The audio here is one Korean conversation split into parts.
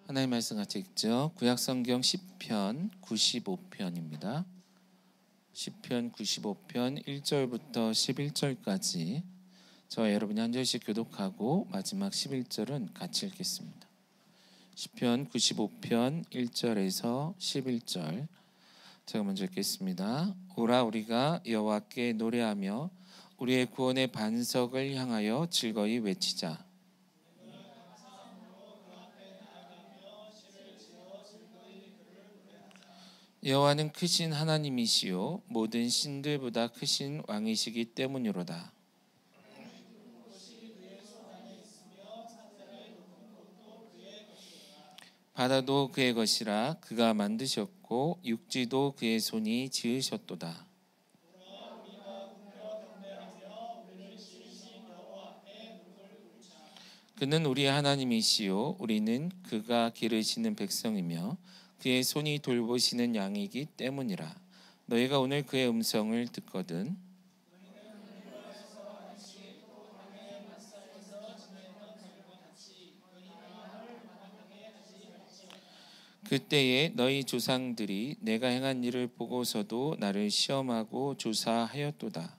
하나님의 말씀 같이 읽죠. 구약성경 시편 95편입니다. 시편 95편 1절부터 11절까지 저와 여러분이 한 절씩 교독하고 마지막 11절은 같이 읽겠습니다. 시편 95편 1절에서 11절 제가 먼저 읽겠습니다. 오라 우리가 여호와께 노래하며 우리의 구원의 반석을 향하여 즐거이 외치자. 여호와는 크신 하나님이시요 모든 신들보다 크신 왕이시기 때문이로다. 바다도 그의 것이라 그가 만드셨고 육지도 그의 손이 지으셨도다. 그는 우리의 하나님이시요 우리는 그가 기르시는 백성이며 그의 손이 돌보시는 양이기 때문이라. 너희가 오늘 그의 음성을 듣거든 그때에 너희 조상들이 내가 행한 일을 보고서도 나를 시험하고 조사하였도다.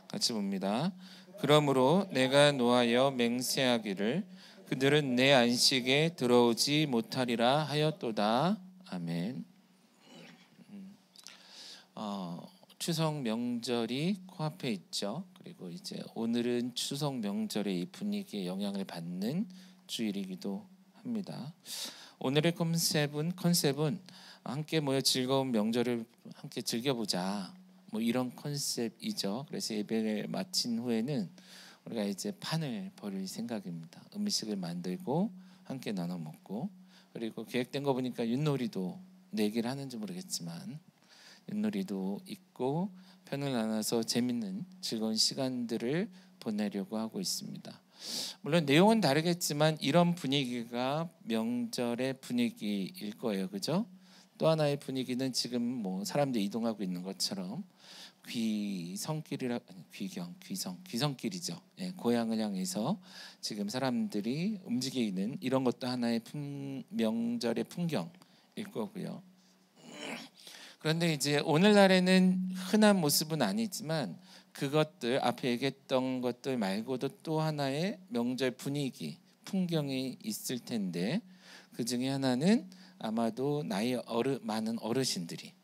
같이 봅니다. 그러므로 내가 노하여 맹세하기를 그들은 내 안식에 들어오지 못하리라 하였도다. 아멘. 추석 명절이 코앞에 있죠. 그리고 이제 오늘은 추석 명절의 이 분위기에 영향을 받는 주일이기도 합니다. 오늘의 컨셉은 함께 모여 즐거운 명절을 함께 즐겨보자. 뭐 이런 컨셉이죠. 그래서 예배를 마친 후에는 우리가 이제 판을 벌일 생각입니다. 음식을 만들고 함께 나눠 먹고, 그리고 계획된 거 보니까 윷놀이도 내기를 하는지 모르겠지만 윷놀이도 있고 편을 나눠서 재밌는 즐거운 시간들을 보내려고 하고 있습니다. 물론 내용은 다르겠지만 이런 분위기가 명절의 분위기일 거예요. 그죠? 또 하나의 분위기는 지금 뭐 사람들이 이동하고 있는 것처럼 귀성길이죠. 예, 고향을 향해서 지금 사람들이 움직이는 이런 것도 하나의 명절의 풍경일 거고요. 그런데 이제 오늘날에는 흔한 모습은 아니지만 그것들 앞에 얘기했던 것들 말고도 또 하나의 명절 분위기, 풍경이 있을 텐데 그 중에 하나는 아마도 나이 많은 어르신들이,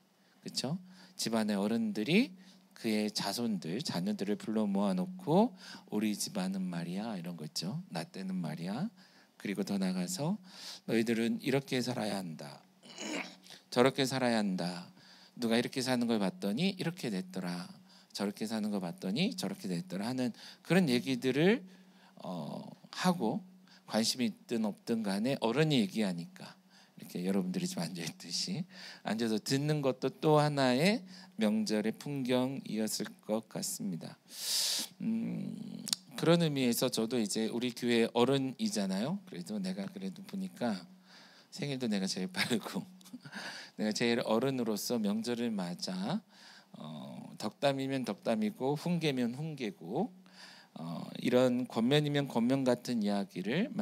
그렇죠? 집안의 어른들이 그의 자녀들을 불러 모아놓고 우리 집안은 말이야 이런 거 있죠. 나 때는 말이야. 그리고 더 나가서 너희들은 이렇게 살아야 한다. 저렇게 살아야 한다. 누가 이렇게 사는 걸 봤더니 이렇게 됐더라. 저렇게 사는 걸 봤더니 저렇게 됐더라 하는 그런 얘기들을 하고, 관심이 있든 없든 간에 어른이 얘기하니까 이렇게 여러분들이 좀 앉아있듯이 앉아서 듣는 것도 또 하나의 명절의 풍경이었을 것 같습니다. 그런 의미에서 저도 이제 우리 교회 어른이잖아요. 그래도 내가 보니까 생일도 내가 제일 빠르고 내가 제일 어른으로서 명절을 맞아 덕담이면 덕담이고 훈계면 훈계고 이런 권면이면 권면 같은 이야기를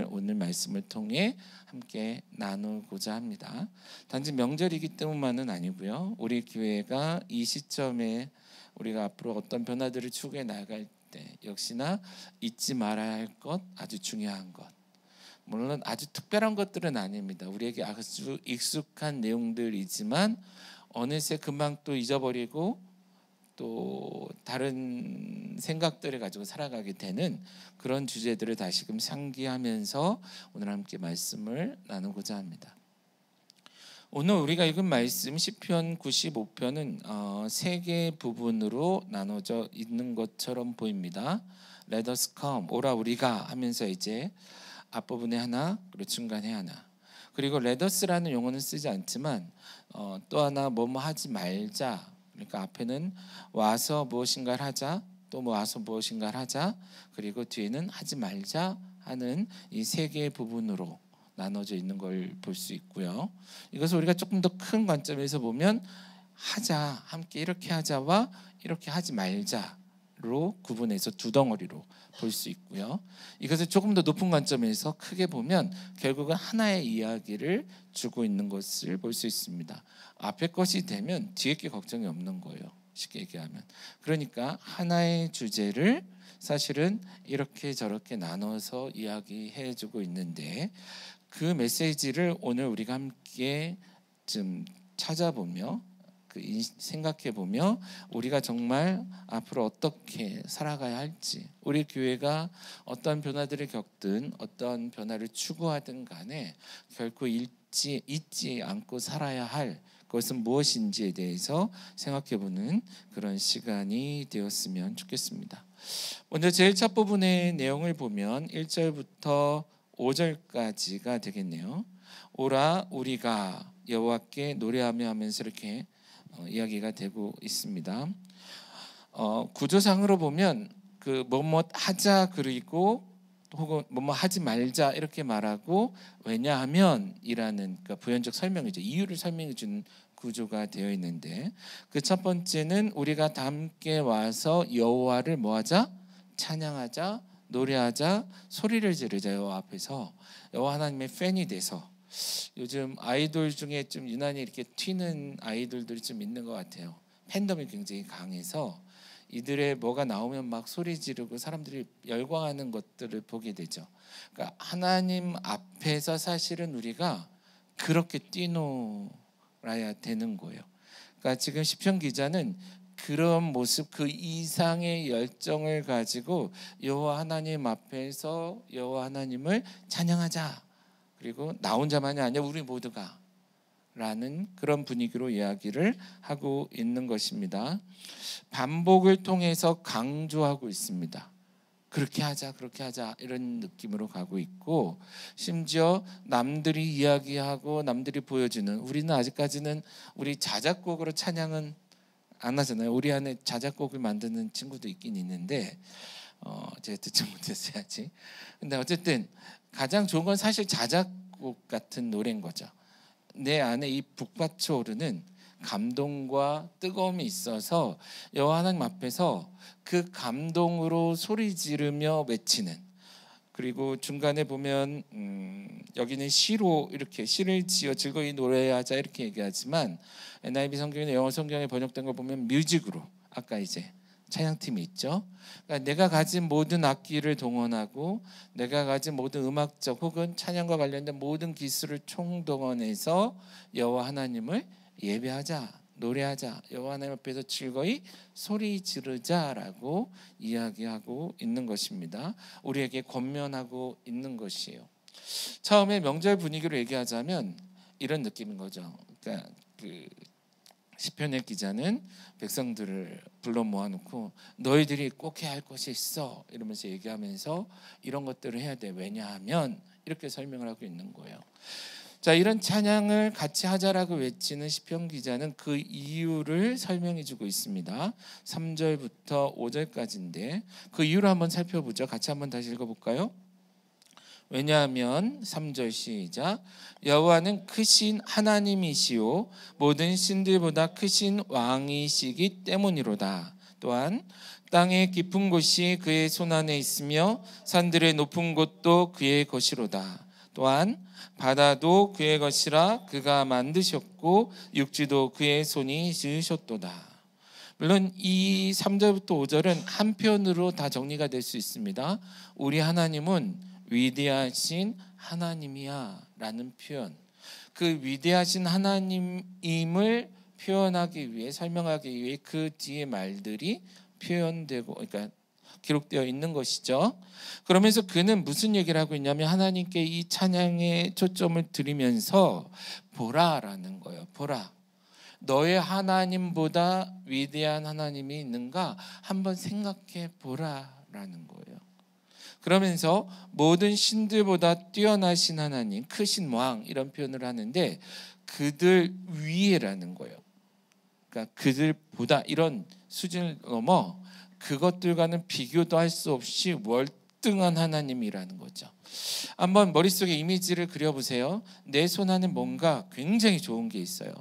오늘 말씀을 통해 함께 나누고자 합니다. 단지 명절이기 때문만은 아니고요. 우리 교회가 이 시점에 우리가 앞으로 어떤 변화들을 추구해 나갈 때 역시나 잊지 말아야 할 것, 아주 중요한 것, 물론 아주 특별한 것들은 아닙니다. 우리에게 아주 익숙한 내용들이지만 어느새 금방 또 잊어버리고 또 다른 생각들을 가지고 살아가게 되는 그런 주제들을 다시금 상기하면서 오늘 함께 말씀을 나누고자 합니다. 오늘 우리가 읽은 말씀 시편 95편은 세 개의 부분으로 나눠져 있는 것처럼 보입니다. Let us come, 오라 우리가 하면서 이제 앞부분에 하나, 그리고 중간에 하나. 그리고 let us라는 용어는 쓰지 않지만 또 하나 뭐뭐 하지 말자. 그러니까 앞에는 와서 무엇인가를 하자, 또 와서 무엇인가를 하자, 그리고 뒤에는 하지 말자 하는 이 세 개의 부분으로 나눠져 있는 걸 볼 수 있고요. 이것을 우리가 조금 더 큰 관점에서 보면 하자, 함께 이렇게 하자와 이렇게 하지 말자로 구분해서 두 덩어리로 볼 수 있고요. 이것을 조금 더 높은 관점에서 크게 보면 결국은 하나의 이야기를 주고 있는 것을 볼 수 있습니다. 앞에 것이 되면 뒤에 게 걱정이 없는 거예요. 쉽게 얘기하면. 그러니까 하나의 주제를 사실은 이렇게 저렇게 나눠서 이야기해 주고 있는데, 그 메시지를 오늘 우리가 함께 좀 찾아보며 생각해보며 우리가 정말 앞으로 어떻게 살아가야 할지, 우리 교회가 어떤 변화들을 겪든 어떤 변화를 추구하든 간에 결코 잊지 않고 살아야 할 그것은 무엇인지에 대해서 생각해보는 그런 시간이 되었으면 좋겠습니다. 먼저 제일 첫 부분의 내용을 보면 1절부터 5절까지가 되겠네요. 오라 우리가 여호와께 노래하며 하면서 이렇게 이야기가 되고 있습니다. 구조상으로 보면 그 뭐뭐 하자 그리고 혹은 뭐뭐 하지 말자 이렇게 말하고 왜냐하면이라는 그러니까 부연적 설명이죠. 이유를 설명해 주는 구조가 되어 있는데, 그 첫 번째는 우리가 다 함께 와서 여호와를 뭐하자? 찬양하자, 노래하자, 소리를 지르자. 여호와 앞에서 여호와 하나님의 팬이 돼서, 요즘 아이돌 중에 좀 유난히 이렇게 튀는 아이돌들이 좀 있는 것 같아요. 팬덤이 굉장히 강해서 이들의 뭐가 나오면 막 소리 지르고 사람들이 열광하는 것들을 보게 되죠. 그러니까 하나님 앞에서 사실은 우리가 그렇게 뛰놀아야 되는 거예요. 그러니까 지금 시편 기자는 그런 모습, 그 이상의 열정을 가지고 여호와 하나님 앞에서 여호와 하나님을 찬양하자. 그리고 나 혼자만이 아니라 우리 모두가 라는 그런 분위기로 이야기를 하고 있는 것입니다. 반복을 통해서 강조하고 있습니다. 그렇게 하자, 그렇게 하자 이런 느낌으로 가고 있고, 심지어 남들이 이야기하고 남들이 보여주는, 우리는 아직까지는 우리 자작곡으로 찬양은 안 하잖아요. 우리 안에 자작곡을 만드는 친구도 있긴 있는데 제가 듣지 못했어야지. 근데 어쨌든 가장 좋은 건 사실 자작곡 같은 노래인 거죠. 내 안에 이 북받쳐 오르는 감동과 뜨거움이 있어서 여호와 하나님 앞에서 그 감동으로 소리 지르며 외치는, 그리고 중간에 보면 여기는 시로 이렇게 시를 지어 즐거이 노래하자 이렇게 얘기하지만 NIV 성경이나 영어 성경에 번역된 거 보면 뮤직으로, 아까 이제 찬양팀이 있죠. 그러니까 내가 가진 모든 악기를 동원하고 내가 가진 모든 음악적 혹은 찬양과 관련된 모든 기술을 총동원해서 여호와 하나님을 예배하자, 노래하자, 여호와 하나님 앞에서 즐거이 소리 지르자라고 이야기하고 있는 것입니다. 우리에게 권면하고 있는 것이에요. 처음에 명절 분위기로 얘기하자면 이런 느낌인 거죠. 그러니까 그 시편의 기자는 백성들을 불러 모아놓고 너희들이 꼭 해야 할 것이 있어 이러면서 얘기하면서 이런 것들을 해야 돼. 왜냐하면 이렇게 설명을 하고 있는 거예요. 자, 이런 찬양을 같이 하자라고 외치는 시편 기자는 그 이유를 설명해 주고 있습니다. 3절부터 5절까지인데 그 이유를 한번 살펴보죠. 같이 한번 다시 읽어볼까요? 왜냐하면 3절 시작. 여호와는 크신 하나님이시오 모든 신들보다 크신 왕이시기 때문이로다. 또한 땅의 깊은 곳이 그의 손안에 있으며 산들의 높은 곳도 그의 것이로다. 또한 바다도 그의 것이라 그가 만드셨고 육지도 그의 손이 지으셨도다. 물론 이 3절부터 5절은 한편으로 다 정리가 될 수 있습니다. 우리 하나님은 위대하신 하나님이야 라는 표현, 그 위대하신 하나님임을 표현하기 위해, 설명하기 위해 그 뒤에 말들이 표현되고, 그러니까 기록되어 있는 것이죠. 그러면서 그는 무슨 얘기를 하고 있냐면 하나님께 이 찬양에 초점을 드리면서 보라라는 거예요. 보라, 너의 하나님보다 위대한 하나님이 있는가 한번 생각해 보라라는 거예요. 그러면서 모든 신들보다 뛰어나신 하나님, 크신 왕 이런 표현을 하는데 그들 위에라는 거예요. 그러니까 그들보다 이런 수준을 넘어 그것들과는 비교도 할 수 없이 월등한 하나님이라는 거죠. 한번 머릿속에 이미지를 그려보세요. 내 손 안에 뭔가 굉장히 좋은 게 있어요.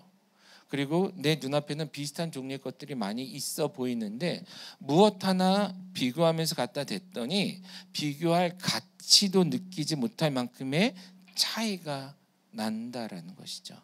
그리고 내 눈앞에는 비슷한 종류의 것들이 많이 있어 보이는데 무엇 하나 비교하면서 갖다 댔더니 비교할 가치도 느끼지 못할 만큼의 차이가 난다라는 것이죠.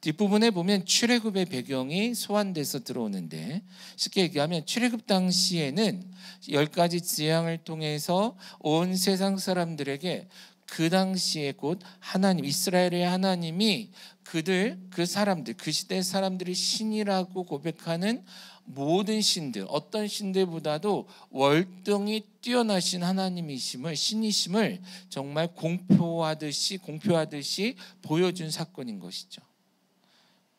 뒷부분에 보면 출애굽의 배경이 소환돼서 들어오는데, 쉽게 얘기하면 출애굽 당시에는 10가지 재앙을 통해서 온 세상 사람들에게 그 당시에 곧 하나님, 이스라엘의 하나님이 그 사람들, 그 시대 사람들이 신이라고 고백하는 모든 신들, 어떤 신들보다도 월등히 뛰어나신 하나님이심을, 신이심을 정말 공표하듯이 보여준 사건인 것이죠.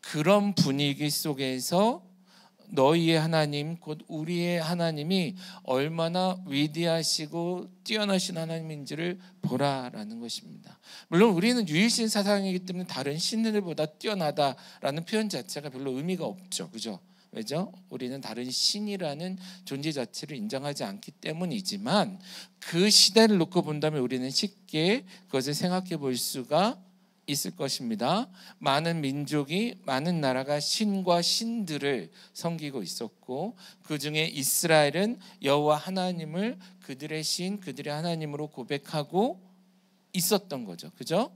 그런 분위기 속에서 너희의 하나님, 곧 우리의 하나님이 얼마나 위대하시고 뛰어나신 하나님인지를 보라라는 것입니다. 물론 우리는 유일신 사상이기 때문에 다른 신들보다 뛰어나다라는 표현 자체가 별로 의미가 없죠. 그죠? 왜죠? 우리는 다른 신이라는 존재 자체를 인정하지 않기 때문이지만, 그 시대를 놓고 본다면 우리는 쉽게 그것을 생각해 볼 수가 있을 것입니다. 많은 민족이, 많은 나라가 신과 신들을 섬기고 있었고, 그 중에 이스라엘은 여호와 하나님을 그들의 신, 그들의 하나님으로 고백하고 있었던 거죠. 그죠?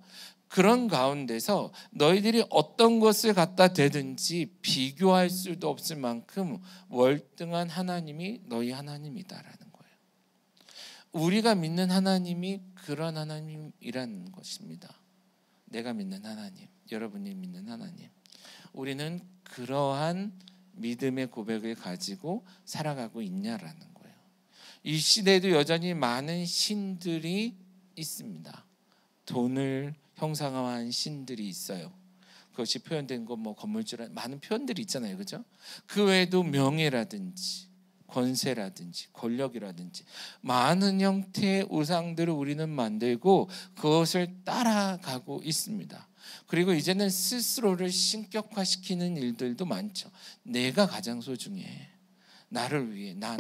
그런 가운데서 너희들이 어떤 것을 갖다 대든지 비교할 수도 없을 만큼 월등한 하나님이 너희 하나님이다라는 거예요. 우리가 믿는 하나님이 그런 하나님이라는 것입니다. 내가 믿는 하나님, 여러분이 믿는 하나님, 우리는 그러한 믿음의 고백을 가지고 살아가고 있냐라는 거예요. 이 시대에도 여전히 많은 신들이 있습니다. 돈을 형상화한 신들이 있어요. 그것이 표현된 거 건물주라 많은 표현들이 있잖아요. 그죠? 그 외에도 명예라든지 권세라든지 권력이라든지 많은 형태의 우상들을 우리는 만들고 그것을 따라가고 있습니다. 그리고 이제는 스스로를 신격화시키는 일들도 많죠. 내가 가장 소중해. 나를 위해 나.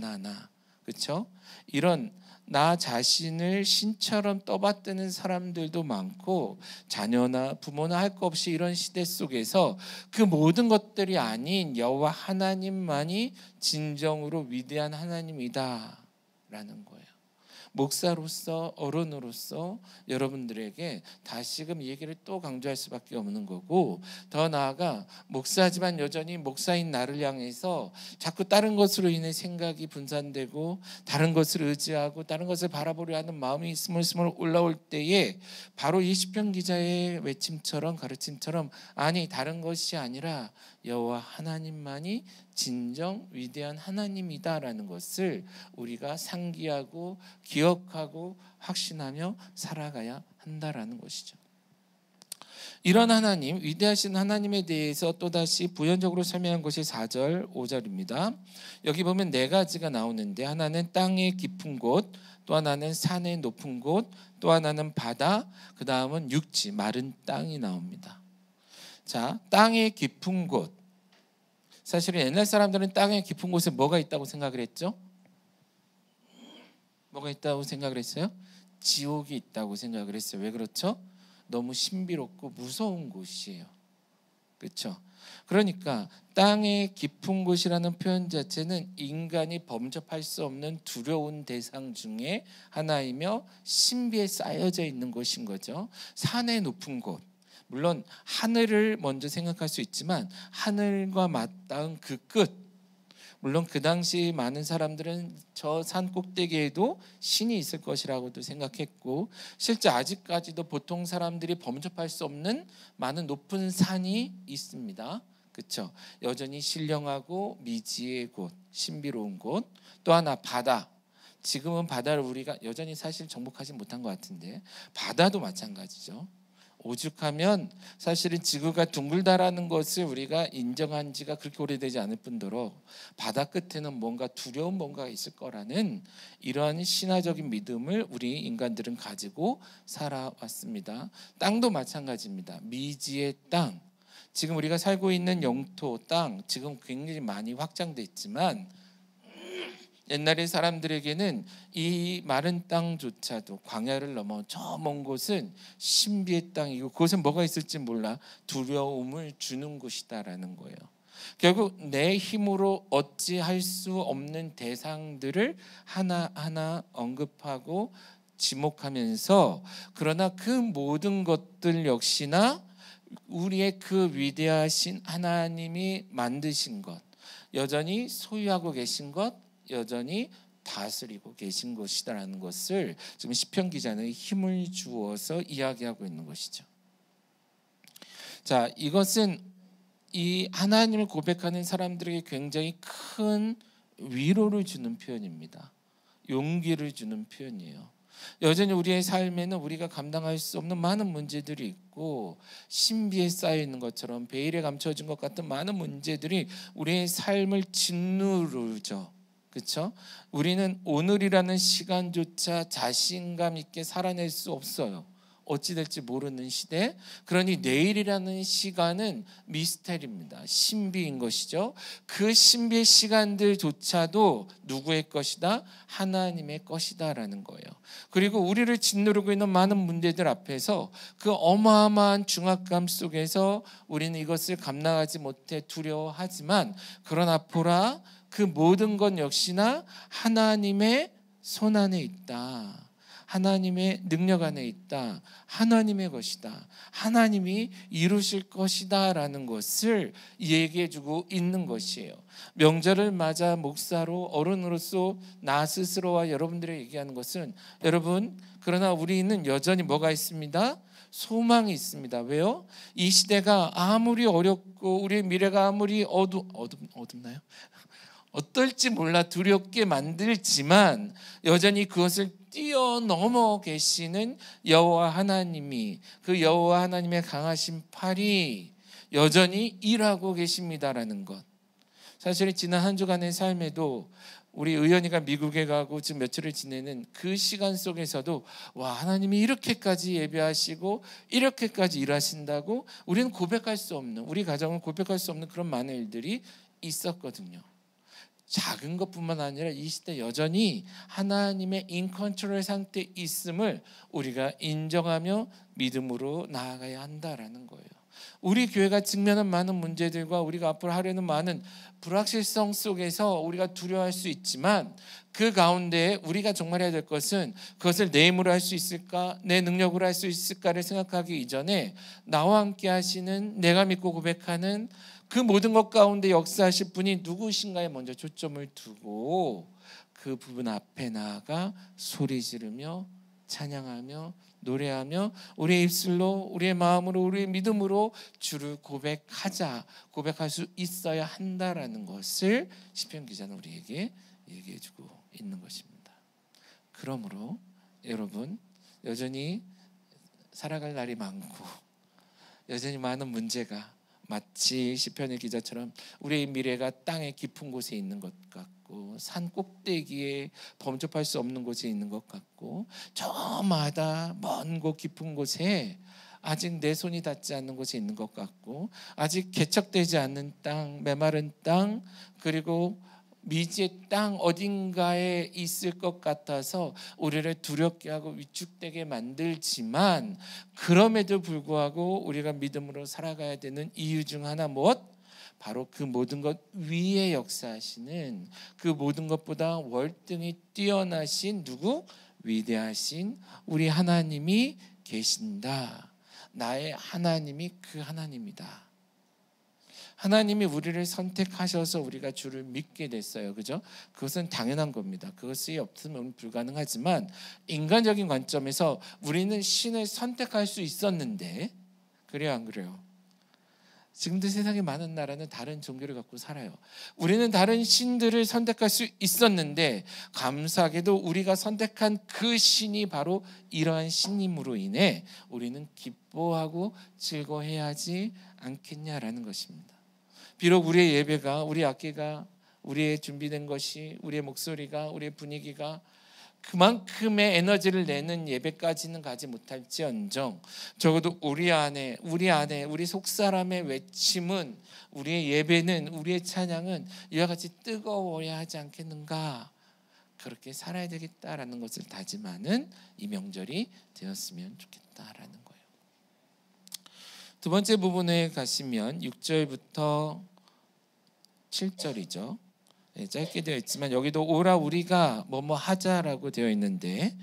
그렇죠? 이런 나 자신을 신처럼 떠받드는 사람들도 많고, 자녀나 부모나 할 것 없이 이런 시대 속에서 그 모든 것들이 아닌 여호와 하나님만이 진정으로 위대한 하나님이다라는 거예요. 목사로서, 어른으로서 여러분들에게 다시금 이 얘기를 또 강조할 수밖에 없는 거고, 더 나아가 목사지만 여전히 목사인 나를 향해서 자꾸 다른 것으로 인해 생각이 분산되고 다른 것을 의지하고 다른 것을 바라보려 하는 마음이 스물스물 올라올 때에 바로 이 시편 기자의 외침처럼, 가르침처럼, 아니 다른 것이 아니라 여호와 하나님만이 진정 위대한 하나님이다라는 것을 우리가 상기하고 기억하고 확신하며 살아가야 한다라는 것이죠. 이런 하나님, 위대하신 하나님에 대해서 또다시 부연적으로 설명한 것이 4절, 5절입니다. 여기 보면 네 가지가 나오는데, 하나는 땅의 깊은 곳, 또 하나는 산의 높은 곳, 또 하나는 바다, 그 다음은 육지, 마른 땅이 나옵니다. 자, 땅의 깊은 곳. 사실은 옛날 사람들은 땅의 깊은 곳에 뭐가 있다고 생각을 했죠? 뭐가 있다고 생각을 했어요? 지옥이 있다고 생각을 했어요. 왜 그렇죠? 너무 신비롭고 무서운 곳이에요. 그렇죠? 그러니까 땅의 깊은 곳이라는 표현 자체는 인간이 범접할 수 없는 두려운 대상 중에 하나이며 신비에 쌓여져 있는 곳인 거죠. 산의 높은 곳, 물론 하늘을 먼저 생각할 수 있지만 하늘과 맞닿은 그 끝, 물론 그 당시 많은 사람들은 저 산 꼭대기에도 신이 있을 것이라고도 생각했고, 실제 아직까지도 보통 사람들이 범접할 수 없는 많은 높은 산이 있습니다. 그렇죠? 여전히 신령하고 미지의 곳, 신비로운 곳. 또 하나 바다. 지금은 바다를 우리가 여전히 사실 정복하지 못한 것 같은데, 바다도 마찬가지죠. 오죽하면 사실은 지구가 둥글다라는 것을 우리가 인정한 지가 그렇게 오래되지 않을 뿐더러 바다 끝에는 뭔가 두려운 뭔가가 있을 거라는 이러한 신화적인 믿음을 우리 인간들은 가지고 살아왔습니다. 땅도 마찬가지입니다. 미지의 땅, 지금 우리가 살고 있는 영토 땅, 지금 굉장히 많이 확장돼 있지만 옛날의 사람들에게는 이 마른 땅조차도 광야를 넘어 저 먼 곳은 신비의 땅이고 그곳에 뭐가 있을지 몰라 두려움을 주는 곳이다라는 거예요. 결국 내 힘으로 어찌할 수 없는 대상들을 하나하나 언급하고 지목하면서 그러나 그 모든 것들 역시나 우리의 그 위대하신 하나님이 만드신 것, 여전히 소유하고 계신 것, 여전히 다스리고 계신 것이다라는 것을 지금 시편 기자는 힘을 주어서 이야기하고 있는 것이죠. 자, 이것은 이 하나님을 고백하는 사람들에게 굉장히 큰 위로를 주는 표현입니다. 용기를 주는 표현이에요. 여전히 우리의 삶에는 우리가 감당할 수 없는 많은 문제들이 있고 신비에 쌓여 있는 것처럼 베일에 감춰진 것 같은 많은 문제들이 우리의 삶을 짓누르죠. 그렇죠? 우리는 오늘이라는 시간조차 자신감 있게 살아낼 수 없어요. 어찌 될지 모르는 시대. 그러니 내일이라는 시간은 미스테리입니다. 신비인 것이죠. 그 신비의 시간들조차도 누구의 것이다? 하나님의 것이다라는 거예요. 그리고 우리를 짓누르고 있는 많은 문제들 앞에서 그 어마어마한 중압감 속에서 우리는 이것을 감당하지 못해 두려워하지만 그러나 보라, 그 모든 것 역시나 하나님의 손 안에 있다. 하나님의 능력 안에 있다. 하나님의 것이다. 하나님이 이루실 것이다 라는 것을 얘기해주고 있는 것이에요. 명절을 맞아 목사로 어른으로서 나 스스로와 여러분들에게 얘기하는 것은 여러분, 그러나 우리는 여전히 뭐가 있습니다? 소망이 있습니다. 왜요? 이 시대가 아무리 어렵고 우리의 미래가 아무리 어둡나요? 어떨지 몰라 두렵게 만들지만 여전히 그것을 뛰어넘어 계시는 여호와 하나님이, 그 여호와 하나님의 강하신 팔이 여전히 일하고 계십니다라는 것. 사실 지난 한 주간의 삶에도 우리 의연이가 미국에 가고 지금 며칠을 지내는 그 시간 속에서도 와, 하나님이 이렇게까지 예배하시고 이렇게까지 일하신다고 우리는 고백할 수 없는, 우리 가정은 고백할 수 없는 그런 많은 일들이 있었거든요. 작은 것뿐만 아니라 이 시대 여전히 하나님의 인컨트롤 상태에 있음을 우리가 인정하며 믿음으로 나아가야 한다라는 거예요. 우리 교회가 직면한 많은 문제들과 우리가 앞으로 하려는 많은 불확실성 속에서 우리가 두려워할 수 있지만 그 가운데 우리가 정말 해야 될 것은 그것을 내 힘으로 할 수 있을까, 내 능력으로 할 수 있을까를 생각하기 이전에 나와 함께 하시는, 내가 믿고 고백하는 그 모든 것 가운데 역사하실 분이 누구신가에 먼저 초점을 두고 그 부분 앞에 나아가 소리 지르며 찬양하며 노래하며 우리의 입술로, 우리의 마음으로, 우리의 믿음으로 주를 고백할 수 있어야 한다라는 것을 시편 기자는 우리에게 얘기해주고 있는 것입니다. 그러므로 여러분, 여전히 살아갈 날이 많고 여전히 많은 문제가 마치 시편의 기자처럼 우리의 미래가 땅의 깊은 곳에 있는 것 같고 산 꼭대기에 범접할 수 없는 곳에 있는 것 같고 저마다 먼 곳 깊은 곳에 아직 내 손이 닿지 않는 곳에 있는 것 같고 아직 개척되지 않는 땅, 메마른 땅, 그리고 미지의 땅 어딘가에 있을 것 같아서 우리를 두렵게 하고 위축되게 만들지만 그럼에도 불구하고 우리가 믿음으로 살아가야 되는 이유 중 하나 무엇? 바로 그 모든 것 위에 역사하시는, 그 모든 것보다 월등히 뛰어나신 누구? 위대하신 우리 하나님이 계신다. 나의 하나님이 그 하나님이다. 하나님이 우리를 선택하셔서 우리가 주를 믿게 됐어요. 그죠? 그것은 당연한 겁니다. 그것이 없으면 불가능하지만 인간적인 관점에서 우리는 신을 선택할 수 있었는데 그래요, 안 그래요? 지금도 세상에 많은 나라는 다른 종교를 갖고 살아요. 우리는 다른 신들을 선택할 수 있었는데 감사하게도 우리가 선택한 그 신이 바로 이러한 신임으로 인해 우리는 기뻐하고 즐거워해야 하지 않겠냐라는 것입니다. 비록 우리의 예배가, 우리 악기가, 우리의 준비된 것이, 우리의 목소리가, 우리의 분위기가 그만큼의 에너지를 내는 예배까지는 가지 못할지언정 적어도 우리 안에 우리 속사람의 외침은, 우리의 예배는, 우리의 찬양은 이와 같이 뜨거워야 하지 않겠는가 그렇게 살아야 되겠다라는 것을 다짐하는 이 명절이 되었으면 좋겠다라는 거예요. 두 번째 부분에 가시면 6절부터 7절이죠. 짧게 되어 있지만 여기도 오라 우리가 뭐뭐 하자라고 되어 있는데,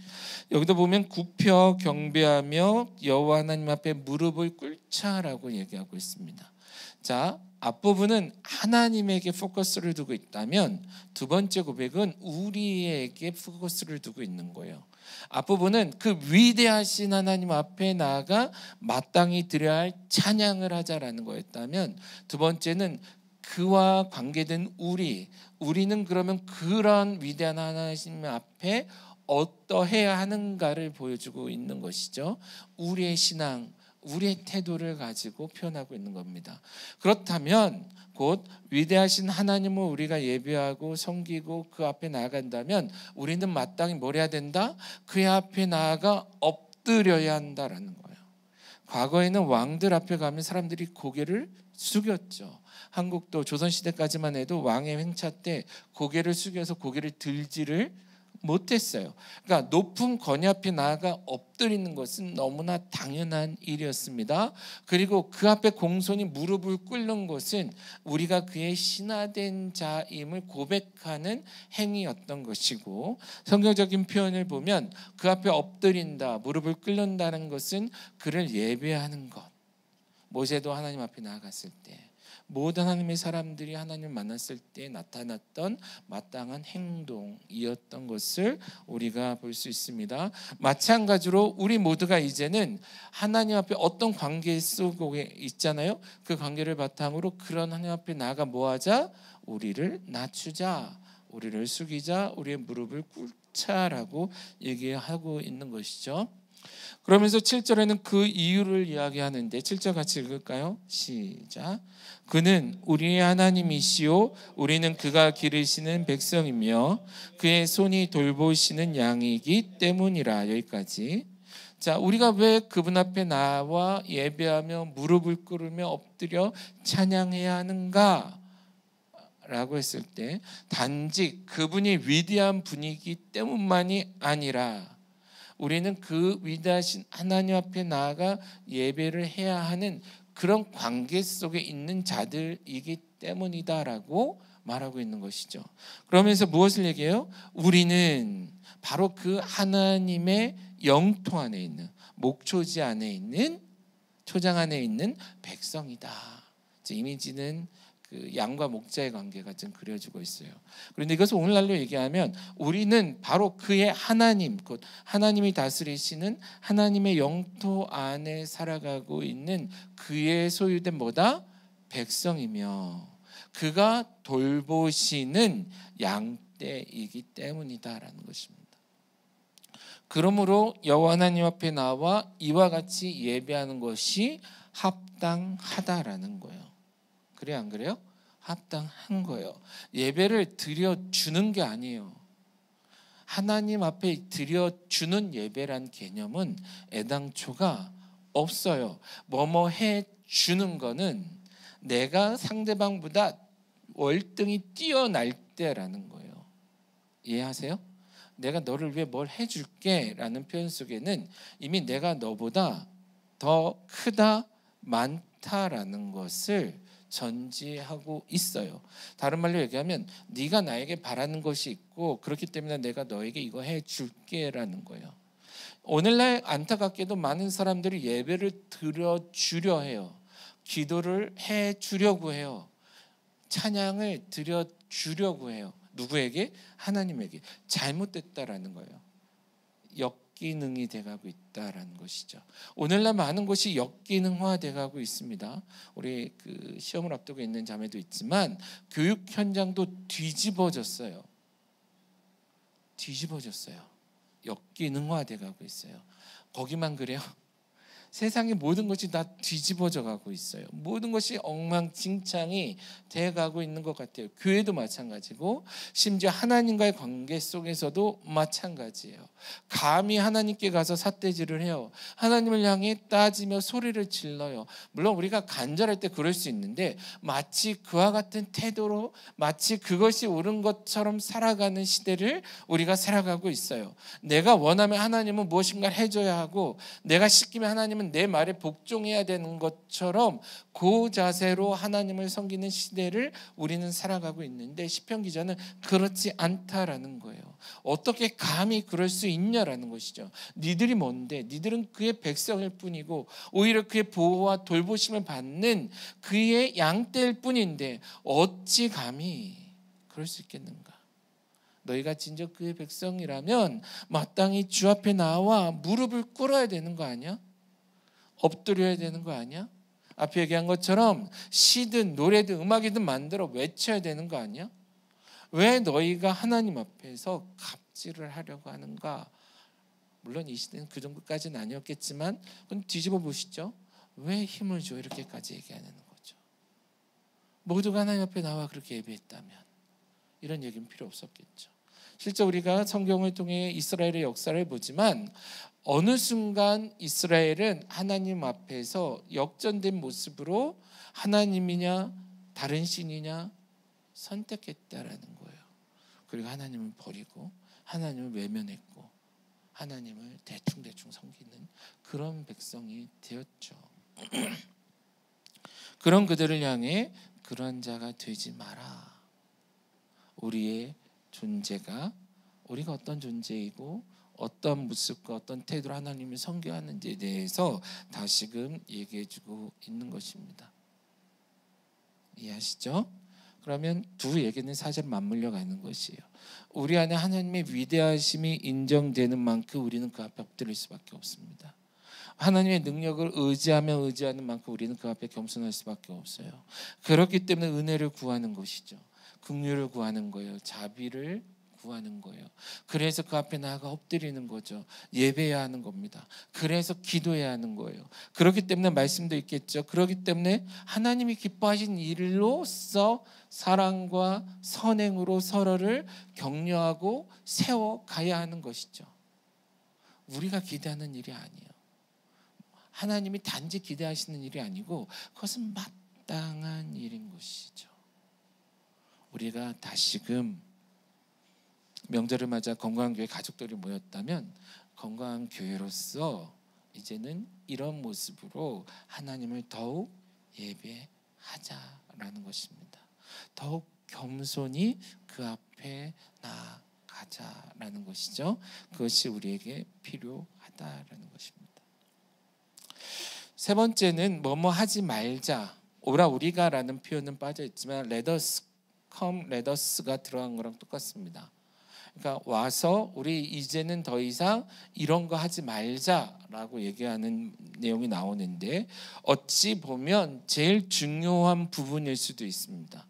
여기도 보면 굽혀 경배하며 여호와 하나님 앞에 무릎을 꿇자라고 얘기하고 있습니다. 자, 앞부분은 하나님에게 포커스를 두고 있다면 두 번째 고백은 우리에게 포커스를 두고 있는 거예요. 앞부분은 그 위대하신 하나님 앞에 나아가 마땅히 드려야 할 찬양을 하자라는 거였다면, 두 번째는 그와 관계된 우리는 그러면 그런 위대한 하나님 앞에 어떠해야 하는가를 보여주고 있는 것이죠. 우리의 신앙, 우리의 태도를 가지고 표현하고 있는 겁니다. 그렇다면 곧 위대하신 하나님을 우리가 예배하고 섬기고 그 앞에 나아간다면 우리는 마땅히 뭘 해야 된다? 그의 앞에 나아가 엎드려야 한다라는 거예요. 과거에는 왕들 앞에 가면 사람들이 고개를 숙였죠. 한국도 조선시대까지만 해도 왕의 행차 때 고개를 숙여서 고개를 들지를 못했어요. 그러니까 높은 권위 앞에 나아가 엎드리는 것은 너무나 당연한 일이었습니다. 그리고 그 앞에 공손히 무릎을 꿇는 것은 우리가 그의 신하된 자임을 고백하는 행위였던 것이고, 성경적인 표현을 보면 그 앞에 엎드린다, 무릎을 꿇는다는 것은 그를 예배하는 것. 모세도 하나님 앞에 나아갔을 때, 모든 하나님의 사람들이 하나님을 만났을 때 나타났던 마땅한 행동이었던 것을 우리가 볼 수 있습니다. 마찬가지로 우리 모두가 이제는 하나님 앞에 어떤 관계 속에 있잖아요. 그 관계를 바탕으로 그런 하나님 앞에 나아가 뭐하자? 우리를 낮추자, 우리를 숙이자, 우리의 무릎을 꿇자라고 얘기하고 있는 것이죠. 그러면서 7절에는 그 이유를 이야기하는데, 7절 같이 읽을까요? 시작. 그는 우리의 하나님이시오 우리는 그가 기르시는 백성이며 그의 손이 돌보시는 양이기 때문이라. 여기까지. 자, 우리가 왜 그분 앞에 나와 예배하며 무릎을 꿇으며 엎드려 찬양해야 하는가? 라고 했을 때, 단지 그분이 위대한 분이기 때문만이 아니라 우리는 그 위대하신 하나님 앞에 나아가 예배를 해야 하는 그런 관계 속에 있는 자들이기 때문이다라고 말하고 있는 것이죠. 그러면서 무엇을 얘기해요? 우리는 바로 그 하나님의 영토 안에 있는, 목초지 안에 있는, 초장 안에 있는 백성이다. 이미지는 그 양과 목자의 관계가 좀 그려지고 있어요. 그런데 이것을 오늘날로 얘기하면 우리는 바로 그의 하나님, 곧 하나님이 다스리시는 하나님의 영토 안에 살아가고 있는 그의 소유된 뭐다? 백성이며 그가 돌보시는 양떼이기 때문이다라는 것입니다. 그러므로 여호와 하나님 앞에 나와 이와 같이 예배하는 것이 합당하다라는 거예요. 그래 안 그래요? 합당한 거예요. 예배를 드려주는 게 아니에요. 하나님 앞에 드려주는 예배란 개념은 애당초가 없어요. 뭐뭐 해주는 거는 내가 상대방보다 월등히 뛰어날 때라는 거예요. 이해하세요? 내가 너를 위해 뭘 해줄게 라는 표현 속에는 이미 내가 너보다 더 크다, 많다라는 것을 전제하고 있어요. 다른 말로 얘기하면 네가 나에게 바라는 것이 있고 그렇기 때문에 내가 너에게 이거 해줄게라는 거예요. 오늘날 안타깝게도 많은 사람들이 예배를 드려주려 해요. 기도를 해주려고 해요. 찬양을 드려주려고 해요. 누구에게? 하나님에게. 잘못됐다라는 거예요. 역기능이 돼가고 있다라는 것이죠. 오늘날 많은 것이 역기능화돼가고 있습니다. 우리 그 시험을 앞두고 있는 자매도 있지만 교육 현장도 뒤집어졌어요. 역기능화돼가고 있어요. 거기만 그래요? 세상의 모든 것이 다 뒤집어져 가고 있어요. 모든 것이 엉망진창이 돼가고 있는 것 같아요. 교회도 마찬가지고 심지어 하나님과의 관계 속에서도 마찬가지예요. 감히 하나님께 가서 삿대질을 해요. 하나님을 향해 따지며 소리를 질러요. 물론 우리가 간절할 때 그럴 수 있는데 마치 그와 같은 태도로 마치 그것이 옳은 것처럼 살아가는 시대를 우리가 살아가고 있어요. 내가 원하면 하나님은 무엇인가를 해줘야 하고 내가 시키면 하나님은 내 말에 복종해야 되는 것처럼 그 자세로 하나님을 섬기는 시대를 우리는 살아가고 있는데 시편 기자는 그렇지 않다라는 거예요. 어떻게 감히 그럴 수 있냐라는 것이죠. 니들이 뭔데? 니들은 그의 백성일 뿐이고 오히려 그의 보호와 돌보심을 받는 그의 양떼일 뿐인데 어찌 감히 그럴 수 있겠는가? 너희가 진정 그의 백성이라면 마땅히 주 앞에 나와 무릎을 꿇어야 되는 거 아니야? 엎드려야 되는 거 아니야? 앞에 얘기한 것처럼 시든 노래든 음악이든 만들어 외쳐야 되는 거 아니야? 왜 너희가 하나님 앞에서 갑질을 하려고 하는가? 물론 이 시대는 그 정도까지는 아니었겠지만 그건 뒤집어 보시죠. 왜 힘을 줘? 이렇게까지 얘기하는 거죠. 모두가 하나님 앞에 나와 그렇게 예배했다면 이런 얘기는 필요 없었겠죠. 실제 우리가 성경을 통해 이스라엘의 역사를 보지만 어느 순간 이스라엘은 하나님 앞에서 역전된 모습으로 하나님이냐 다른 신이냐 선택했다라는 거예요. 그리고 하나님을 버리고 하나님을 외면했고 하나님을 대충대충 섬기는 그런 백성이 되었죠. 그런 그들을 향해 그런 자가 되지 마라. 우리의 존재가 우리가 어떤 존재이고 어떤 모습과 어떤 태도로 하나님을 섬겨하는지에 대해서 다시금 얘기해주고 있는 것입니다. 이해하시죠? 그러면 두 얘기는 사실 맞물려 가는 것이에요. 우리 안에 하나님의 위대하심이 인정되는 만큼 우리는 그 앞에 엎드릴 수밖에 없습니다. 하나님의 능력을 의지하는 만큼 우리는 그 앞에 겸손할 수밖에 없어요. 그렇기 때문에 은혜를 구하는 것이죠. 긍휼을 구하는 거예요. 자비를 구하는 거예요. 그래서 그 앞에 나아가 엎드리는 거죠. 예배해야 하는 겁니다. 그래서 기도해야 하는 거예요. 그렇기 때문에 말씀도 있겠죠. 그렇기 때문에 하나님이 기뻐하신 일로서 사랑과 선행으로 서로를 격려하고 세워가야 하는 것이죠. 우리가 기대하는 일이 아니에요. 하나님이 단지 기대하시는 일이 아니고 그것은 마땅한 일인 것이죠. 우리가 다시금 명절을 맞아 건강한 교회 가족들이 모였다면 건강한 교회로서 이제는 이런 모습으로 하나님을 더욱 예배하자라는 것입니다. 더욱 겸손히 그 앞에 나아가자라는 것이죠. 그것이 우리에게 필요하다라는 것입니다. 세 번째는 뭐뭐 하지 말자. 오라 우리가라는 표현은 빠져 있지만 let us come, let us가 들어간 거랑 똑같습니다. 그러니까 와서 우리 이제는 더 이상 이런 거 하지 말자라고 얘기하는 내용이 나오는데 어찌 보면 제일 중요한 부분일 수도 있습니다.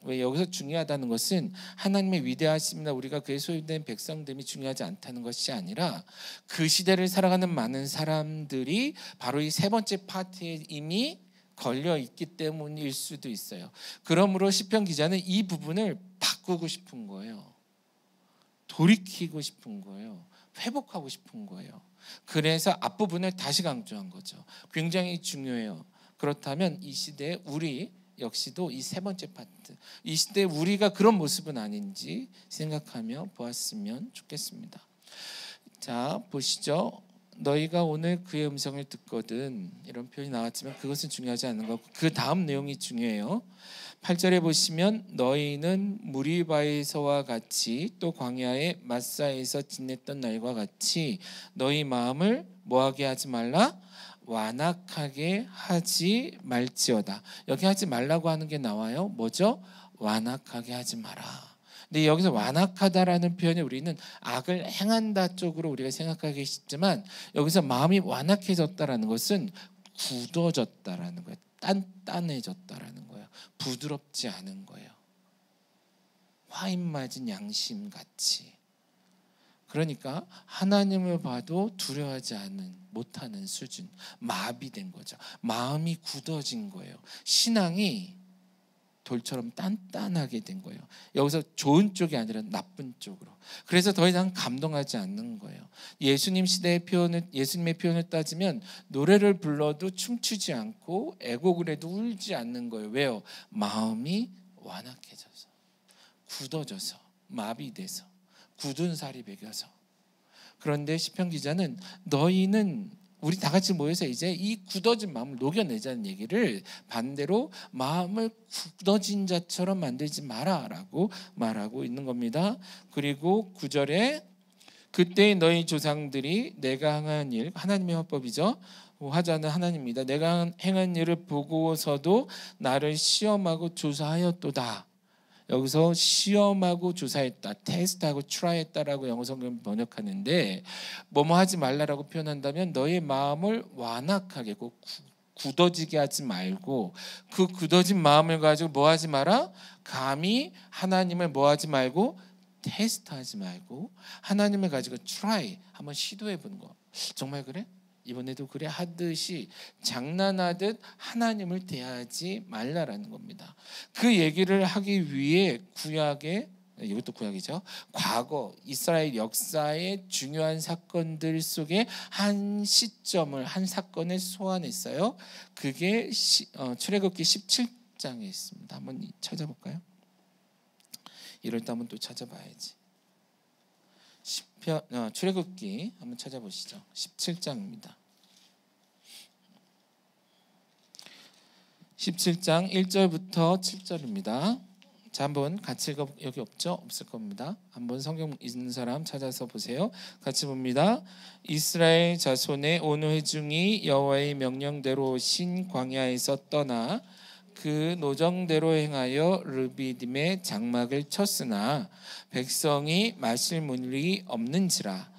왜 여기서 중요하다는 것은 하나님의 위대하심이나 우리가 그의 소유된 백성됨이 중요하지 않다는 것이 아니라 그 시대를 살아가는 많은 사람들이 바로 이 세 번째 파트에 이미 걸려 있기 때문일 수도 있어요. 그러므로 시편 기자는 이 부분을 바꾸고 싶은 거예요. 돌이키고 싶은 거예요. 회복하고 싶은 거예요. 그래서 앞부분을 다시 강조한 거죠. 굉장히 중요해요. 그렇다면 이 시대에 우리 역시도 이 세 번째 파트, 이 시대에 우리가 그런 모습은 아닌지 생각하며 보았으면 좋겠습니다. 자, 보시죠. 너희가 오늘 그의 음성을 듣거든, 이런 표현이 나왔지만 그것은 중요하지 않은 거고 그 다음 내용이 중요해요. 8절에 보시면 너희는 무리바에서와 같이 또 광야의 마사에서 지냈던 날과 같이 너희 마음을 뭐하게 하지 말라? 완악하게 하지 말지어다. 여기 하지 말라고 하는 게 나와요. 뭐죠? 완악하게 하지 마라. 근데 여기서 완악하다라는 표현이 우리는 악을 행한다 쪽으로 우리가 생각하기 쉽지만 여기서 마음이 완악해졌다라는 것은 굳어졌다라는 거예요. 단단해졌다라는 거예요. 부드럽지 않은 거예요. 화인 맞은 양심같이. 그러니까 하나님을 봐도 두려워하지 못하는 수준, 마비된 거죠. 마음이 굳어진 거예요. 신앙이 돌처럼 단단하게 된 거예요. 여기서 좋은 쪽이 아니라 나쁜 쪽으로. 그래서 더 이상 감동하지 않는 거예요. 예수님의 표현을 따지면 노래를 불러도 춤추지 않고 애곡을 해도 울지 않는 거예요. 왜요? 마음이 완악해져서, 굳어져서, 마비돼서, 굳은 살이 배겨서. 그런데 시편 기자는 너희는 우리 다 같이 모여서 이제 이 굳어진 마음을 녹여내자는 얘기를 반대로 마음을 굳어진 자처럼 만들지 마라라고 말하고 있는 겁니다. 그리고 9절에 그때 너희 조상들이 내가 행한 일, 하나님의 화법이죠. 화자는 하나님입니다. 내가 행한 일을 보고서도 나를 시험하고 조사하였도다. 여기서 시험하고 조사했다, 테스트하고 트라이했다라고 영어 성경 번역하는데 뭐뭐 하지 말라라고 표현한다면 너의 마음을 완악하게 굳어지게 하지 말고 그 굳어진 마음을 가지고 뭐 하지 마라? 감히 하나님을 뭐 하지 말고 테스트하지 말고 하나님을 가지고 트라이, 한번 시도해 보는 거. 정말 그래? 이번에도 그래? 하듯이 장난하듯 하나님을 대하지 말라라는 겁니다. 그 얘기를 하기 위해 구약에, 이것도 구약이죠, 과거 이스라엘 역사의 중요한 사건들 속에 한 시점을, 한 사건을 소환했어요. 그게 출애굽기 17장에 있습니다. 한번 찾아볼까요? 이럴 때 한번 또 찾아봐야지. 출애굽기 한번 찾아보시죠. 17장입니다. 17장 1절부터 7절입니다. 자, 한번 같이 읽어. 여기 없죠? 없을 겁니다. 한번 성경 있는 사람 찾아서 보세요. 같이 봅니다. 이스라엘 자손의 온 회중이 여호와의 명령대로 신 광야에서 떠나 그 노정대로 행하여 르비딤의 장막을 쳤으나 백성이 마실 물이 없는지라.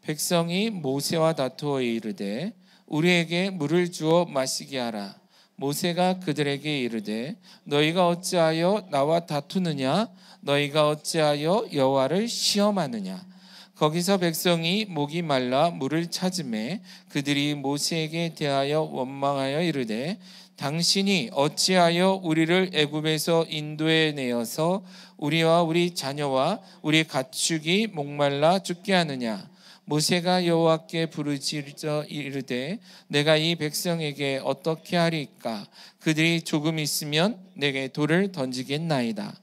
백성이 모세와 다투어 이르되 우리에게 물을 주어 마시게 하라. 모세가 그들에게 이르되 너희가 어찌하여 나와 다투느냐? 너희가 어찌하여 여호와를 시험하느냐? 거기서 백성이 목이 말라 물을 찾으매 그들이 모세에게 대하여 원망하여 이르되 당신이 어찌하여 우리를 애굽에서 인도해 내어서 우리와 우리 자녀와 우리 가축이 목말라 죽게 하느냐? 모세가 여호와께 부르짖어 이르되 내가 이 백성에게 어떻게 하리까? 그들이 조금 있으면 내게 돌을 던지겠나이다.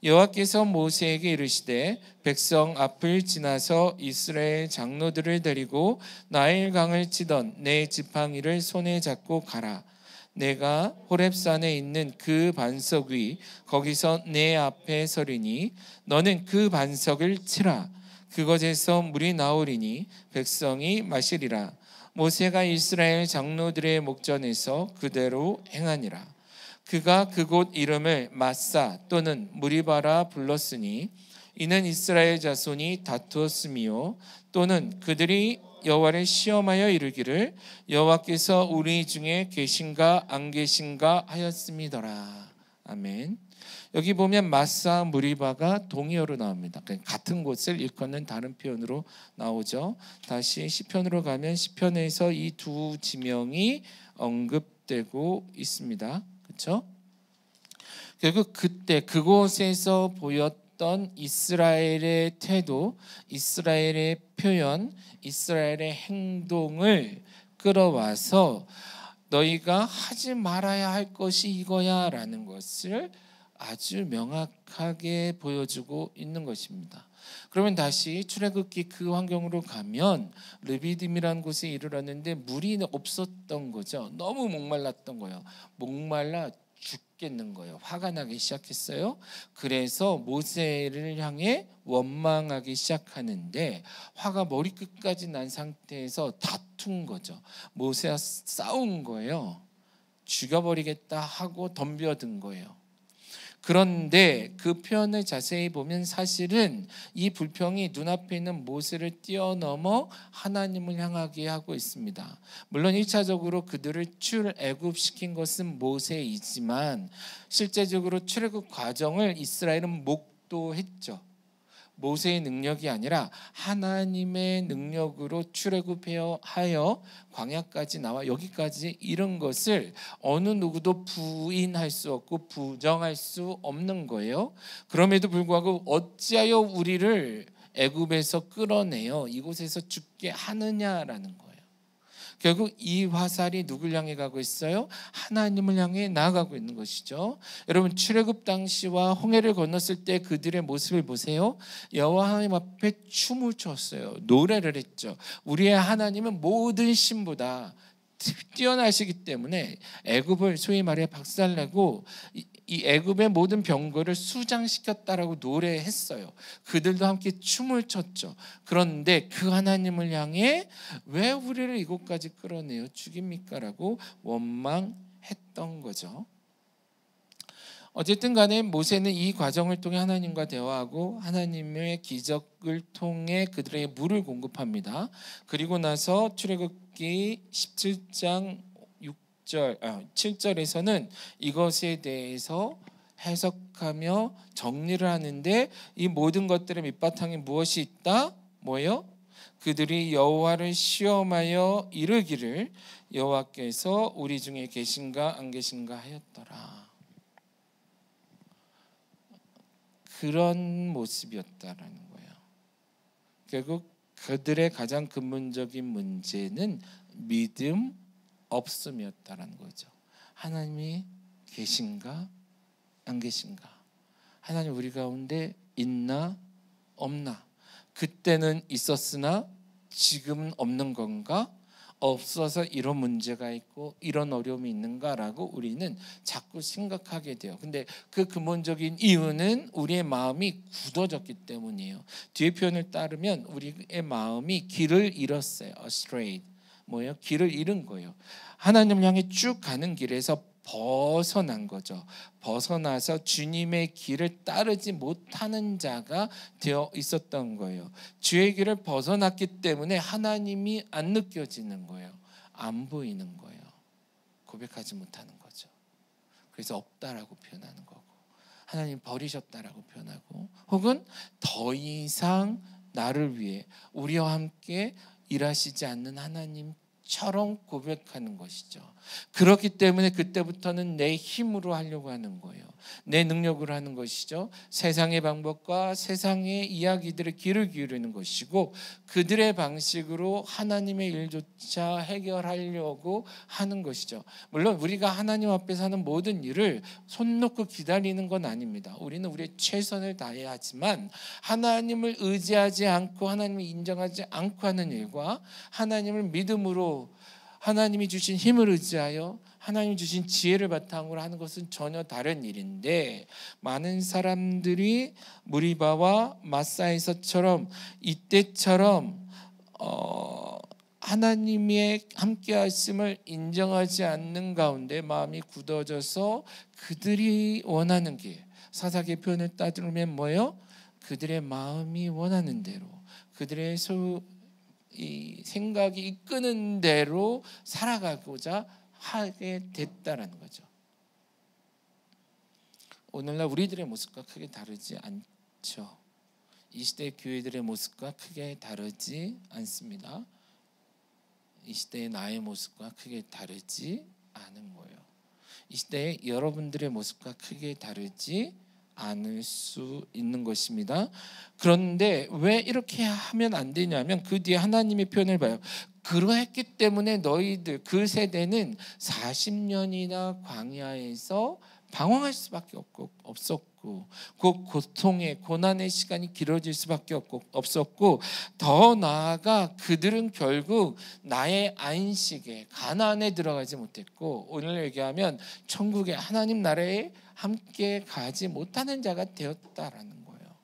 여호와께서 모세에게 이르시되 백성 앞을 지나서 이스라엘 장로들을 데리고 나일 강을 치던 내 지팡이를 손에 잡고 가라. 내가 호렙산에 있는 그 반석 위 거기서 내 앞에 서리니 너는 그 반석을 치라. 그것에서 물이 나오리니 백성이 마시리라. 모세가 이스라엘 장로들의 목전에서 그대로 행하니라. 그가 그곳 이름을 마사 또는 무리바라 불렀으니 이는 이스라엘 자손이 다투었음이요 또는 그들이 여호와를 시험하여 이르기를 여호와께서 우리 중에 계신가 안 계신가 하였음이더라. 아멘. 여기 보면 마사 무리바가 동의어로 나옵니다. 같은 곳을 일컫는 다른 표현으로 나오죠. 다시 시편으로 가면 시편에서 이 두 지명이 언급되고 있습니다. 그렇죠? 결국 그때 그곳에서 보였던 이스라엘의 태도, 이스라엘의 표현, 이스라엘의 행동을 끌어와서 너희가 하지 말아야 할 것이 이거야 라는 것을 아주 명확하게 보여주고 있는 것입니다. 그러면 다시 출애굽기 그 환경으로 가면 르비딤이라는 곳에 이르렀는데 물이 없었던 거죠. 너무 목말랐던 거예요. 목말라 죽겠는 거예요. 화가 나기 시작했어요. 그래서 모세를 향해 원망하기 시작하는데 화가 머리끝까지 난 상태에서 다툰 거죠. 모세와 싸운 거예요. 죽여버리겠다 하고 덤벼든 거예요. 그런데 그 표현을 자세히 보면 사실은 이 불평이 눈앞에 있는 모세를 뛰어넘어 하나님을 향하게 하고 있습니다. 물론 1차적으로 그들을 출애굽시킨 것은 모세이지만 실제적으로 출애굽 과정을 이스라엘은 목도했죠. 모세의 능력이 아니라 하나님의 능력으로 출애굽하여 광야까지 나와 여기까지 이런 것을 어느 누구도 부인할 수 없고 부정할 수 없는 거예요. 그럼에도 불구하고 어찌하여 우리를 애굽에서 끌어내어 이곳에서 죽게 하느냐라는 거예요. 결국 이 화살이 누굴 향해 가고 있어요? 하나님을 향해 나아가고 있는 것이죠. 여러분, 출애굽 당시와 홍해를 건넜을 때 그들의 모습을 보세요. 여호와 하나님 앞에 춤을 췄어요. 노래를 했죠. 우리의 하나님은 모든 신보다 뛰어나시기 때문에 애굽을 소위 말해 박살내고 이 애굽의 모든 병거를 수장시켰다라고 노래했어요. 그들도 함께 춤을 췄죠. 그런데 그 하나님을 향해 왜 우리를 이곳까지 끌어내어 죽입니까? 라고 원망했던 거죠. 어쨌든 간에 모세는 이 과정을 통해 하나님과 대화하고 하나님의 기적을 통해 그들에게 물을 공급합니다. 그리고 나서 출애굽기 17장 7절에서는 이것에 대해서 해석하며 정리를 하는데 이 모든 것들의 밑바탕에 무엇이 있다? 뭐예요? 그들이 여호와를 시험하여 이르기를 여호와께서 우리 중에 계신가 안 계신가 하였더라. 그런 모습이었다라는 거예요. 결국 그들의 가장 근본적인 문제는 믿음 없음이었다라는 거죠. 하나님이 계신가 안 계신가? 하나님 우리 가운데 있나 없나? 그때는 있었으나 지금은 없는 건가? 없어서 이런 문제가 있고 이런 어려움이 있는가라고 우리는 자꾸 생각하게 돼요. 근데 그 근본적인 이유는 우리의 마음이 굳어졌기 때문이에요. 뒤에 표현을 따르면 우리의 마음이 길을 잃었어요. astray. 뭐예요? 길을 잃은 거예요. 하나님을 향해 쭉 가는 길에서 벗어난 거죠. 벗어나서 주님의 길을 따르지 못하는 자가 되어 있었던 거예요. 주의 길을 벗어났기 때문에 하나님이 안 느껴지는 거예요. 안 보이는 거예요. 고백하지 못하는 거죠. 그래서 없다라고 표현하는 거고, 하나님 버리셨다라고 표현하고, 혹은 더 이상 나를 위해 우리와 함께 일하시지 않는 하나님처럼 고백하는 것이죠. 그렇기 때문에 그때부터는 내 힘으로 하려고 하는 거예요. 내 능력으로 하는 것이죠. 세상의 방법과 세상의 이야기들의 귀를 기울이는 것이고, 그들의 방식으로 하나님의 일조차 해결하려고 하는 것이죠. 물론 우리가 하나님 앞에서 하는 모든 일을 손 놓고 기다리는 건 아닙니다. 우리는 우리의 최선을 다해야 하지만 하나님을 의지하지 않고 하나님을 인정하지 않고 하는 일과 하나님을 믿음으로 하나님이 주신 힘을 의지하여 하나님 주신 지혜를 바탕으로 하는 것은 전혀 다른 일인데, 많은 사람들이 무리바와 마사에서처럼 이때처럼 하나님의 함께 하심을 인정하지 않는 가운데 마음이 굳어져서 그들이 원하는 길, 사사기의 표현을 따르면 뭐예요? 그들의 마음이 원하는 대로, 그들의 이 생각이 이끄는 대로 살아가고자 하게 됐다라는 거죠. 오늘날 우리들의 모습과 크게 다르지 않죠. 이 시대의 교회들의 모습과 크게 다르지 않습니다. 이 시대의 나의 모습과 크게 다르지 않은 거예요. 이 시대의 여러분들의 모습과 크게 다르지 않을 수 있는 것입니다. 그런데 왜 이렇게 하면 안 되냐면 그 뒤에 하나님의 표현을 봐요. 그러했기 때문에 너희들 그 세대는 40년이나 광야에서 방황할 수밖에 없었고, 그 고통의 고난의 시간이 길어질 수밖에 없었고, 더 나아가 그들은 결국 나의 안식에 가나안에 들어가지 못했고, 오늘 얘기하면 천국의 하나님 나라에 함께 가지 못하는 자가 되었다라는 거예요.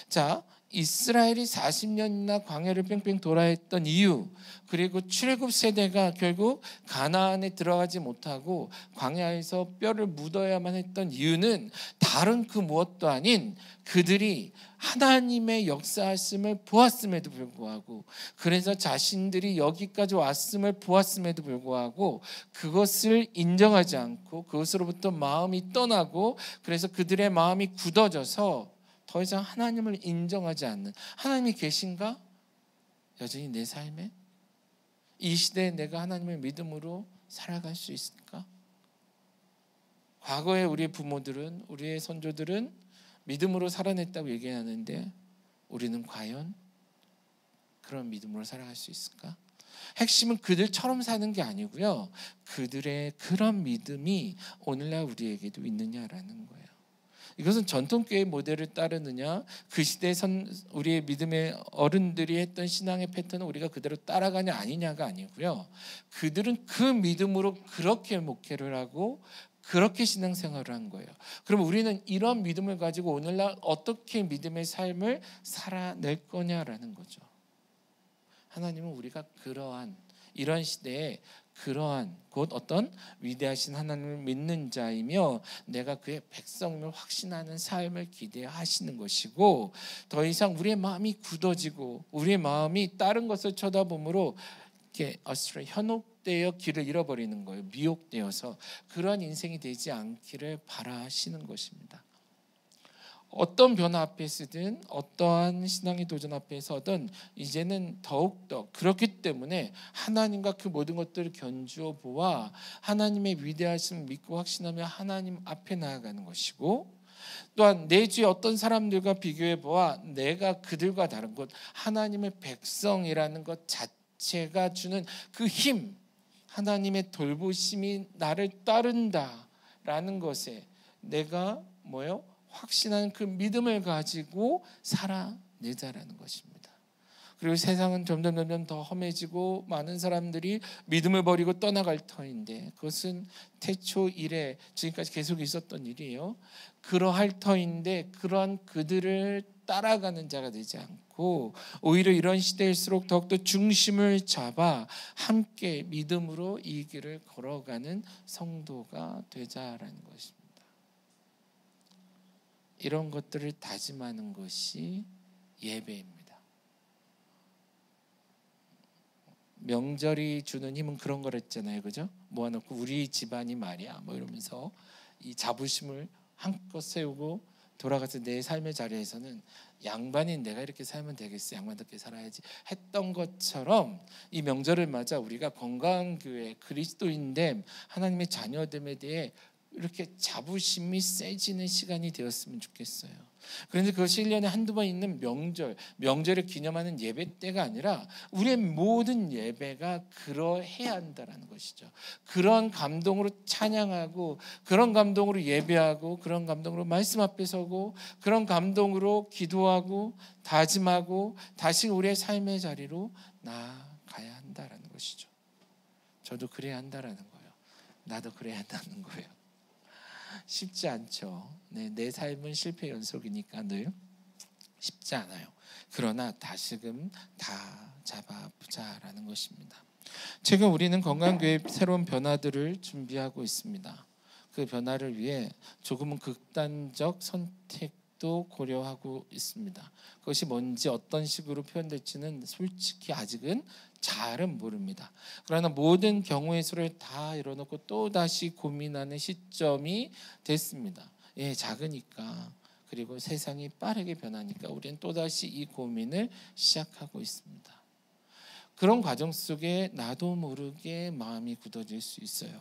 자, 이스라엘이 40년이나 광야를 뺑뺑 돌아야 했던 이유, 그리고 출애굽 세대가 결국 가나안에 들어가지 못하고 광야에서 뼈를 묻어야만 했던 이유는 다른 그 무엇도 아닌 그들이 하나님의 역사하심을 보았음에도 불구하고, 그래서 자신들이 여기까지 왔음을 보았음에도 불구하고 그것을 인정하지 않고 그것으로부터 마음이 떠나고, 그래서 그들의 마음이 굳어져서 더 이상 하나님을 인정하지 않는, 하나님이 계신가? 여전히 내 삶에 이 시대에 내가 하나님을 믿음으로 살아갈 수 있을까? 과거에 우리의 부모들은, 우리의 선조들은 믿음으로 살아냈다고 얘기하는데 우리는 과연 그런 믿음으로 살아갈 수 있을까? 핵심은 그들처럼 사는 게 아니고요, 그들의 그런 믿음이 오늘날 우리에게도 있느냐라는 거예요. 이것은 전통교회 모델을 따르느냐, 그 시대에 우리의 믿음의 어른들이 했던 신앙의 패턴을 우리가 그대로 따라가냐 아니냐가 아니고요, 그들은 그 믿음으로 그렇게 목회를 하고 그렇게 신앙생활을 한 거예요. 그럼 우리는 이런 믿음을 가지고 오늘날 어떻게 믿음의 삶을 살아낼 거냐라는 거죠. 하나님은 우리가 그러한 이런 시대에 그러한 곧 어떤 위대하신 하나님을 믿는 자이며 내가 그의 백성임을 확신하는 삶을 기대하시는 것이고, 더 이상 우리의 마음이 굳어지고 우리의 마음이 다른 것을 쳐다보므로 이렇게 현혹되어 길을 잃어버리는 거예요. 미혹되어서 그러한 인생이 되지 않기를 바라시는 것입니다. 어떤 변화 앞에 서든 어떠한 신앙의 도전 앞에 서든 이제는 더욱더 그렇기 때문에 하나님과 그 모든 것들을 견주어 보아 하나님의 위대하심을 믿고 확신하며 하나님 앞에 나아가는 것이고, 또한 내 주위 어떤 사람들과 비교해 보아 내가 그들과 다른 것, 하나님의 백성이라는 것 자체가 주는 그 힘, 하나님의 돌보심이 나를 따른다라는 것에 내가 확신하는 그 믿음을 가지고 살아내자라는 것입니다. 그리고 세상은 점점 더 험해지고 많은 사람들이 믿음을 버리고 떠나갈 터인데, 그것은 태초 이래 지금까지 계속 있었던 일이에요. 그러할 터인데 그러한 그들을 따라가는 자가 되지 않고 오히려 이런 시대일수록 더욱더 중심을 잡아 함께 믿음으로 이 길을 걸어가는 성도가 되자라는 것입니다. 이런 것들을 다짐하는 것이 예배입니다. 명절이 주는 힘은 그런 거랬잖아요, 그죠? 모아놓고 우리 집안이 말이야, 이러면서 이 자부심을 한껏 세우고 돌아가서 내 삶의 자리에서는 양반인 내가 이렇게 살면 되겠어, 양반답게 살아야지 했던 것처럼 이 명절을 맞아 우리가 건강한 교회, 그리스도인됨, 하나님의 자녀됨에 대해 이렇게 자부심이 세지는 시간이 되었으면 좋겠어요. 그런데 그것이 1년에 한두 번 있는 명절을 기념하는 예배 때가 아니라 우리의 모든 예배가 그러해야 한다는 것이죠. 그런 감동으로 찬양하고, 그런 감동으로 예배하고, 그런 감동으로 말씀 앞에 서고, 그런 감동으로 기도하고 다짐하고 다시 우리의 삶의 자리로 나아가야 한다는 것이죠. 저도 그래야 한다는 거예요. 나도 그래야 한다는 거예요. 쉽지 않죠. 내 삶은 실패 연속이니까 늘 쉽지 않아요. 그러나 다시금 다 잡아보자라는 것입니다. 최근 우리는 건강교회 새로운 변화들을 준비하고 있습니다. 그 변화를 위해 조금은 극단적 선택도 고려하고 있습니다. 그것이 뭔지 어떤 식으로 표현될지는 솔직히 아직은 잘은 모릅니다. 그러나 모든 경우의 수를 다 이뤄놓고 또 다시 고민하는 시점이 됐습니다. 작으니까, 그리고 세상이 빠르게 변하니까 우리는 또 다시 이 고민을 시작하고 있습니다. 그런 과정 속에 나도 모르게 마음이 굳어질 수 있어요.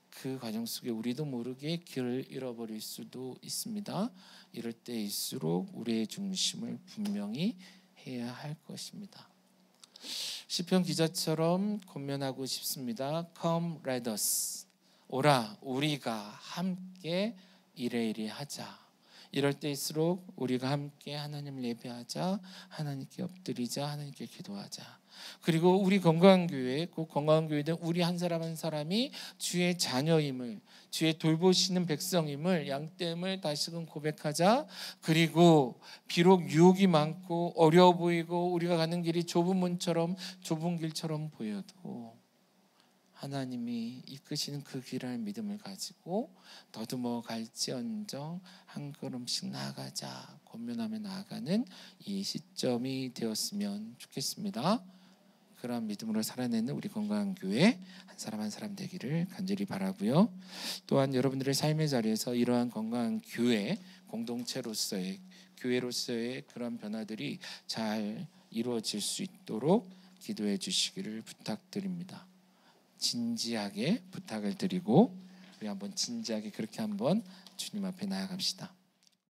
그 과정 속에 우리도 모르게 길을 잃어버릴 수도 있습니다. 이럴 때일수록 우리의 중심을 분명히 해야 할 것입니다. 시편 기자처럼 권면하고 싶습니다. Come let us, 오라 우리가 함께 이래이래 하자. 이럴 때일수록 우리가 함께 하나님을 예배하자, 하나님께 엎드리자, 하나님께 기도하자. 그리고 우리 건강교회, 그 건강교회는 우리 한 사람 한 사람이 주의 자녀임을, 주의 돌보시는 백성임을, 양됨을 다시금 고백하자. 그리고 비록 유혹이 많고 어려워 보이고 우리가 가는 길이 좁은 문처럼, 좁은 길처럼 보여도 하나님이 이끄시는 그 길을 믿음을 가지고 더듬어 갈지언정 한 걸음씩 나아가자, 권면하며 나아가는 이 시점이 되었으면 좋겠습니다. 그런 믿음으로 살아내는 우리 건강한 교회 한 사람 한 사람 되기를 간절히 바라고요. 또한 여러분들의 삶의 자리에서 이러한 건강한 교회 공동체로서의 교회로서의 그런 변화들이 잘 이루어질 수 있도록 기도해 주시기를 부탁드립니다. 진지하게 부탁을 드리고 우리 한번 진지하게 그렇게 한번 주님 앞에 나아갑시다.